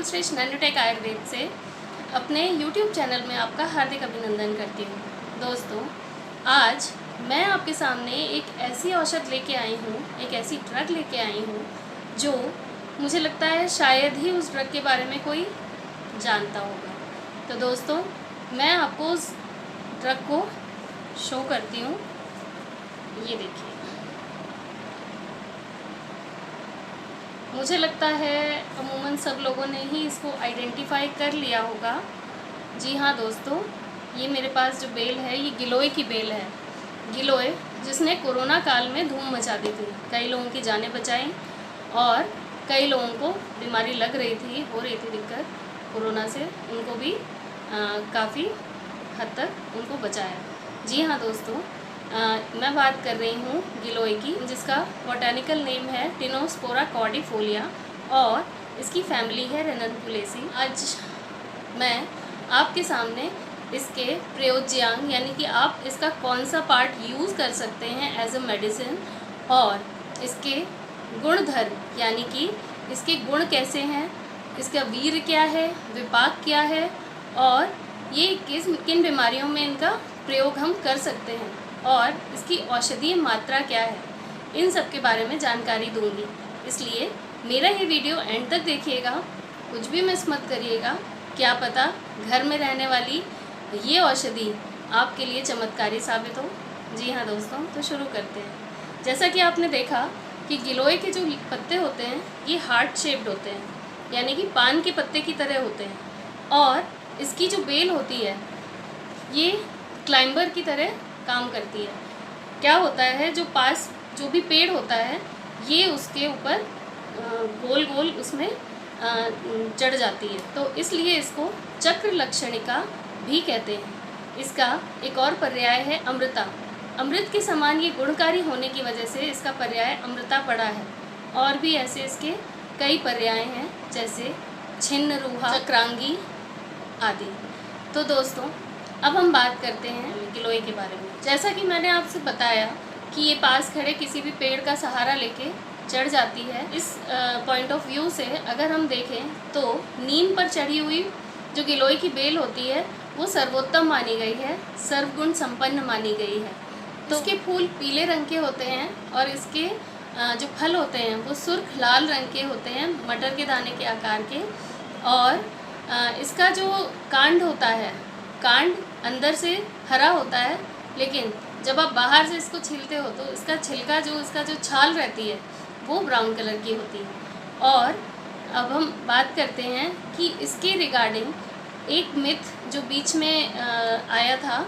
सर्वश्रेष्ठ नैनोटेक आयुर्वेद से अपने YouTube चैनल में आपका हार्दिक अभिनंदन करती हूँ। दोस्तों, आज मैं आपके सामने एक ऐसी औषध लेके आई हूँ, एक ऐसी ड्रग लेके आई हूँ जो मुझे लगता है शायद ही उस ड्रग के बारे में कोई जानता होगा। तो दोस्तों, मैं आपको उस ड्रग को शो करती हूँ। ये देखिए, मुझे लगता है अमूमन सब लोगों ने ही इसको आइडेंटिफाई कर लिया होगा। जी हाँ दोस्तों, ये मेरे पास जो बेल है ये गिलोय की बेल है। गिलोय जिसने कोरोना काल में धूम मचा दी थी, कई लोगों की जानें बचाई और कई लोगों को बीमारी लग रही थी, हो रही थी दिक्कत कोरोना से, उनको भी काफ़ी हद तक उनको बचाया। जी हाँ दोस्तों, मैं बात कर रही हूँ गिलोय की, जिसका बॉटैनिकल नेम है टिनोस्पोरा कॉर्डिफोलिया और इसकी फैमिली है रेननकुलेसी। आज मैं आपके सामने इसके प्रयोज्यांग यानी कि आप इसका कौन सा पार्ट यूज़ कर सकते हैं एज अ मेडिसिन और इसके गुणधर्म यानी कि इसके गुण कैसे हैं, इसका वीर्य क्या है, विपाक क्या है और ये किन बीमारियों में इनका प्रयोग हम कर सकते हैं और इसकी औषधीय मात्रा क्या है, इन सब के बारे में जानकारी दूंगी। इसलिए मेरा ये वीडियो एंड तक देखिएगा, कुछ भी मिस मत करिएगा। क्या पता घर में रहने वाली ये औषधि आपके लिए चमत्कारी साबित हो। जी हाँ दोस्तों, तो शुरू करते हैं। जैसा कि आपने देखा कि गिलोय के जो पत्ते होते हैं ये हार्ट शेप्ड होते हैं, यानी कि पान के पत्ते की तरह होते हैं और इसकी जो बेल होती है ये क्लाइंबर की तरह काम करती है। क्या होता है, जो भी पेड़ होता है ये उसके ऊपर गोल गोल उसमें चढ़ जाती है, तो इसलिए इसको चक्र लक्षणिका भी कहते हैं। इसका एक और पर्याय है अमृता। अमृत के समान ये गुणकारी होने की वजह से इसका पर्याय अमृता पड़ा है। और भी ऐसे इसके कई पर्याय हैं, जैसे छिन्न रूहा, चक्रांगी आदि। तो दोस्तों, अब हम बात करते हैं गिलोय के बारे में। जैसा कि मैंने आपसे बताया कि ये पास खड़े किसी भी पेड़ का सहारा लेके चढ़ जाती है। इस पॉइंट ऑफ व्यू से अगर हम देखें तो नीम पर चढ़ी हुई जो गिलोय की बेल होती है वो सर्वोत्तम मानी गई है, सर्वगुण संपन्न मानी गई है। तो इसके फूल पीले रंग के होते हैं और इसके जो फल होते हैं वो सुर्ख लाल रंग के होते हैं, मटर के दाने के आकार के। और इसका जो कांड होता है, कांड अंदर से हरा होता है, लेकिन जब आप बाहर से इसको छीलते हो तो इसका छिलका इसका जो छाल रहती है वो ब्राउन कलर की होती है। और अब हम बात करते हैं कि इसके रिगार्डिंग एक मिथ जो बीच में आया था।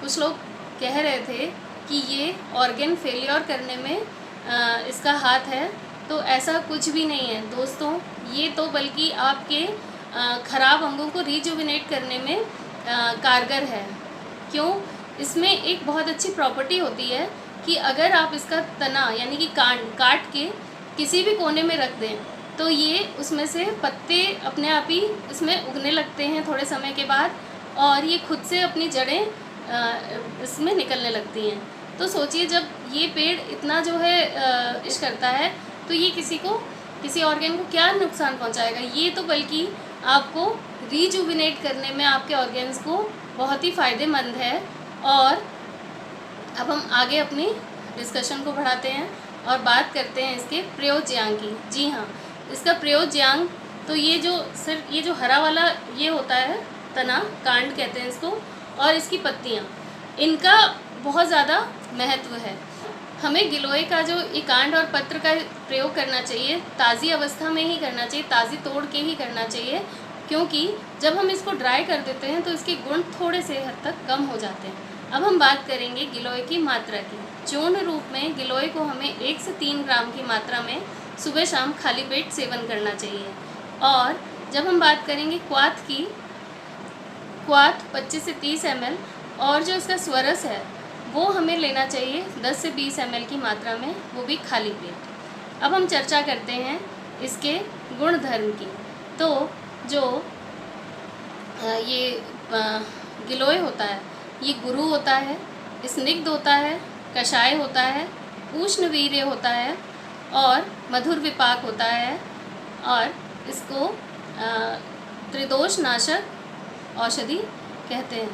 कुछ लोग कह रहे थे कि ये ऑर्गन फेलियर करने में इसका हाथ है, तो ऐसा कुछ भी नहीं है दोस्तों। ये तो बल्कि आपके ख़राब अंगों को रिजुविनेट करने में कारगर है। क्यों? इसमें एक बहुत अच्छी प्रॉपर्टी होती है कि अगर आप इसका तना यानी कि काट के किसी भी कोने में रख दें तो ये उसमें से पत्ते अपने आप ही इसमें उगने लगते हैं थोड़े समय के बाद, और ये खुद से अपनी जड़ें इसमें निकलने लगती हैं। तो सोचिए, जब ये पेड़ इतना जो है इश करता है तो ये किसी ऑर्गन को क्या नुकसान पहुंचाएगा। ये तो बल्कि आपको रिजुविनेट करने में आपके ऑर्गन्स को बहुत ही फ़ायदेमंद है। और अब हम आगे अपनी डिस्कशन को बढ़ाते हैं और बात करते हैं इसके प्रयोज्यांग की। जी हाँ, इसका प्रयोज्यांग तो ये जो हरा वाला ये होता है तना, कांड कहते हैं इसको, और इसकी पत्तियाँ, इनका बहुत ज़्यादा महत्व है। हमें गिलोय का जो ये कांड और पत्र का प्रयोग करना चाहिए, ताज़ी अवस्था में ही करना चाहिए, ताज़ी तोड़ के ही करना चाहिए, क्योंकि जब हम इसको ड्राई कर देते हैं तो इसके गुण थोड़े से हद तक कम हो जाते हैं। अब हम बात करेंगे गिलोय की मात्रा की। चूर्ण रूप में गिलोय को हमें 1 से 3 ग्राम की मात्रा में सुबह शाम खाली पेट सेवन करना चाहिए। और जब हम बात करेंगे क्वाथ की, क्वाथ 25 से 30 ml, और जो इसका स्वरस है वो हमें लेना चाहिए 10 से 20 ml की मात्रा में, वो भी खाली पेट। अब हम चर्चा करते हैं इसके गुणधर्म की। तो जो ये गिलोय होता है ये गुरु होता है, स्निग्ध होता है, कषाय होता है, उष्ण वीर्य होता है और मधुर विपाक होता है। और इसको त्रिदोष नाशक औषधि कहते हैं।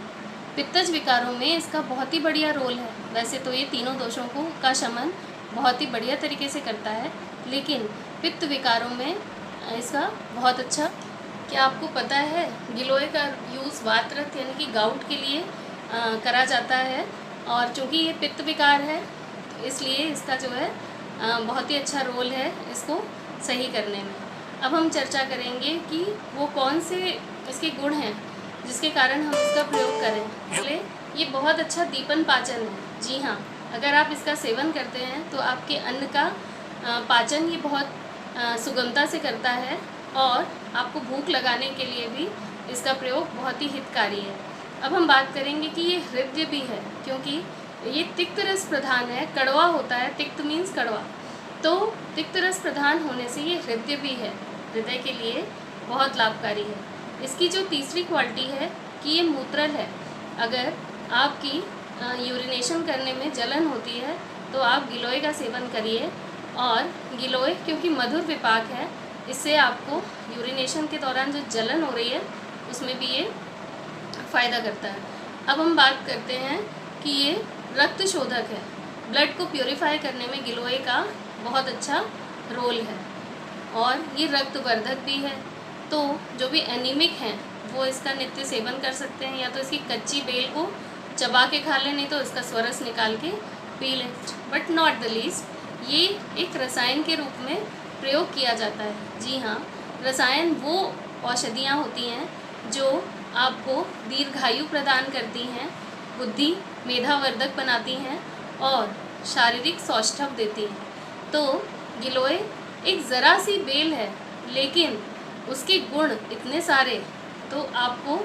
पित्तज विकारों में इसका बहुत ही बढ़िया रोल है। वैसे तो ये तीनों दोषों को का शमन बहुत ही बढ़िया तरीके से करता है, लेकिन पित्त विकारों में इसका बहुत अच्छा। क्या आपको पता है गिलोय का यूज़ वातरक्त यानी कि गाउट के लिए करा जाता है, और चूँकि ये पित्त विकार है तो इसलिए इसका जो है बहुत ही अच्छा रोल है इसको सही करने में। अब हम चर्चा करेंगे कि वो कौन से इसके गुण हैं जिसके कारण हम इसका प्रयोग करें। पहले ये बहुत अच्छा दीपन पाचन है। जी हाँ, अगर आप इसका सेवन करते हैं तो आपके अन्न का पाचन ये बहुत सुगमता से करता है, और आपको भूख लगाने के लिए भी इसका प्रयोग बहुत ही हितकारी है। अब हम बात करेंगे कि ये हृदय भी है, क्योंकि ये तिक्त रस प्रधान है, कड़वा होता है। तिक्त मीन्स कड़वा, तो तिक्त रस प्रधान होने से ये हृदय भी है, हृदय के लिए बहुत लाभकारी है। इसकी जो तीसरी क्वालिटी है कि ये मूत्रल है। अगर आपकी यूरिनेशन करने में जलन होती है तो आप गिलोय का सेवन करिए, और गिलोय क्योंकि मधुर विपाक है, इससे आपको यूरिनेशन के दौरान जो जलन हो रही है उसमें भी ये फ़ायदा करता है। अब हम बात करते हैं कि ये रक्त शोधक है। ब्लड को प्योरीफाई करने में गिलोय का बहुत अच्छा रोल है, और ये रक्तवर्धक भी है। तो जो भी एनीमिक हैं वो इसका नित्य सेवन कर सकते हैं, या तो इसकी कच्ची बेल को चबा के खा लें, नहीं तो इसका स्वरस निकाल के पी लें। बट नॉट द लीस्ट, ये एक रसायन के रूप में प्रयोग किया जाता है। जी हाँ, रसायन वो औषधियाँ होती हैं जो आपको दीर्घायु प्रदान करती हैं, बुद्धि मेधावर्धक बनाती हैं और शारीरिक सौष्ठव देती हैं। तो गिलोय एक ज़रा सी बेल है, लेकिन उसके गुण इतने सारे, तो आपको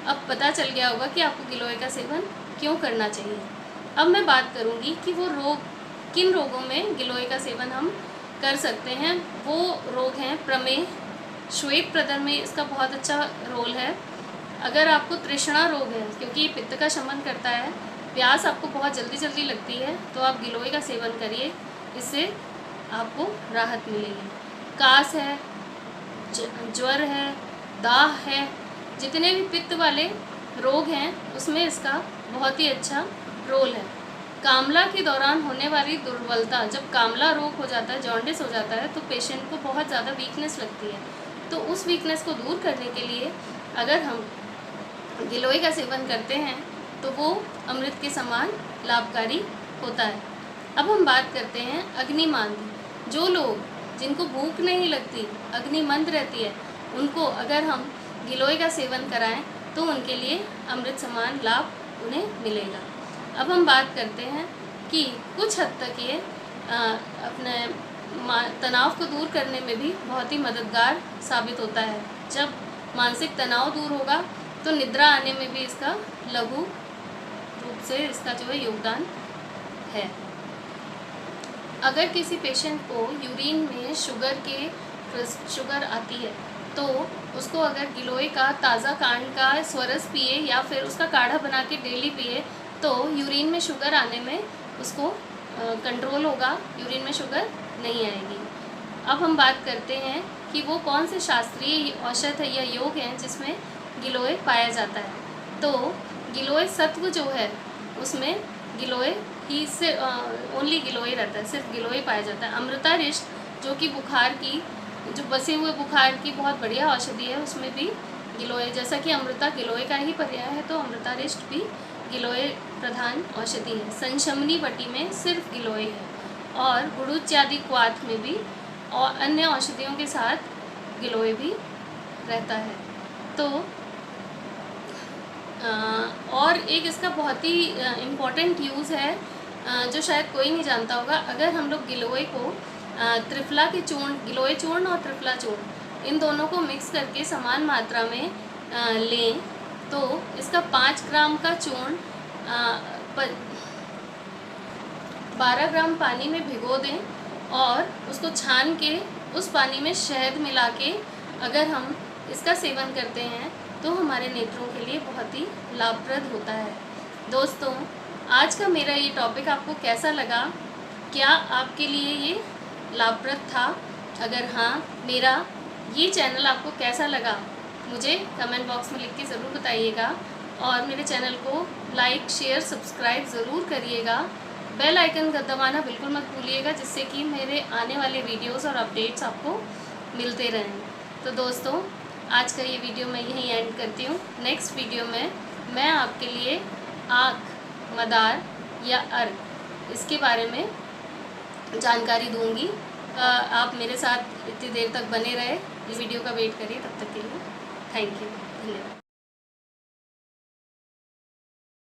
अब पता चल गया होगा कि आपको गिलोय का सेवन क्यों करना चाहिए। अब मैं बात करूंगी कि वो रोग, किन रोगों में गिलोय का सेवन हम कर सकते हैं। वो रोग हैं प्रमेह, श्वेत प्रदर में इसका बहुत अच्छा रोल है। अगर आपको तृष्णा रोग है, क्योंकि ये पित्त का शमन करता है, प्यास आपको बहुत जल्दी जल्दी लगती है, तो आप गिलोय का सेवन करिए, इससे आपको राहत मिलेगी। कास है, ज्वर है, दाह है, जितने भी पित्त वाले रोग हैं उसमें इसका बहुत ही अच्छा रोल है। कामला के दौरान होने वाली दुर्बलता, जब कामला रोग हो जाता है, जॉन्डिस हो जाता है, तो पेशेंट को बहुत ज़्यादा वीकनेस लगती है। तो उस वीकनेस को दूर करने के लिए अगर हम गिलोय का सेवन करते हैं तो वो अमृत के समान लाभकारी होता है। अब हम बात करते हैं अग्निमांद। जो लोग जिनको भूख नहीं लगती, अग्निमंद रहती है, उनको अगर हम गिलोय का सेवन कराएं तो उनके लिए अमृत समान लाभ उन्हें मिलेगा। अब हम बात करते हैं कि कुछ हद तक ये अपने तनाव को दूर करने में भी बहुत ही मददगार साबित होता है। जब मानसिक तनाव दूर होगा तो निद्रा आने में भी इसका लघु रूप से इसका जो है योगदान है। अगर किसी पेशेंट को यूरिन में शुगर आती है तो उसको अगर गिलोय का ताज़ा कांड का स्वरस पिए या फिर उसका काढ़ा बना के डेली पिए तो यूरिन में शुगर आने में उसको कंट्रोल होगा, यूरिन में शुगर नहीं आएगी। अब हम बात करते हैं कि वो कौन से शास्त्रीय औषध है या योग हैं जिसमें गिलोय पाया जाता है। तो गिलोय सत्व जो है उसमें गिलोय ही से ओनली गिलोय रहता है, सिर्फ गिलोय पाया जाता है। अमृतारिष्ट जो कि बुखार की, जो बसे हुए बुखार की बहुत बढ़िया औषधि है, उसमें भी गिलोय, जैसा कि अमृता गिलोय का ही पर्याय है, तो अमृतारिष्ट भी गिलोय प्रधान औषधि है। संशमनी वटी में सिर्फ गिलोय है, और गुड़ुच्यादि क्वाथ में भी और अन्य औषधियों के साथ गिलोय भी रहता है। तो और एक इसका बहुत ही इम्पॉर्टेंट यूज़ है जो शायद कोई नहीं जानता होगा। अगर हम लोग गिलोय को त्रिफला के चूर्ण, गिलोय चूर्ण और त्रिफला चूर्ण, इन दोनों को मिक्स करके समान मात्रा में लें तो इसका 5 ग्राम का चूर्ण 12 ग्राम पानी में भिगो दें और उसको छान के उस पानी में शहद मिला के अगर हम इसका सेवन करते हैं तो हमारे नेत्रों के लिए बहुत ही लाभप्रद होता है। दोस्तों, आज का मेरा ये टॉपिक आपको कैसा लगा? क्या आपके लिए ये लाभप्रद था? अगर हाँ, मेरा ये चैनल आपको कैसा लगा मुझे कमेंट बॉक्स में लिख के ज़रूर बताइएगा। और मेरे चैनल को लाइक, शेयर, सब्सक्राइब ज़रूर करिएगा। बेल आइकन का दबाना बिल्कुल मत भूलिएगा, जिससे कि मेरे आने वाले वीडियोस और अपडेट्स आपको मिलते रहें। तो दोस्तों, आज का ये वीडियो मैं यहीं एंड करती हूँ। नेक्स्ट वीडियो में मैं आपके लिए आँख, मदार या अर्क, इसके बारे में जानकारी दूंगी। आप मेरे साथ इतनी देर तक बने रहे, इस वीडियो का वेट करिए। तब तक के लिए थैंक यू, धन्यवाद।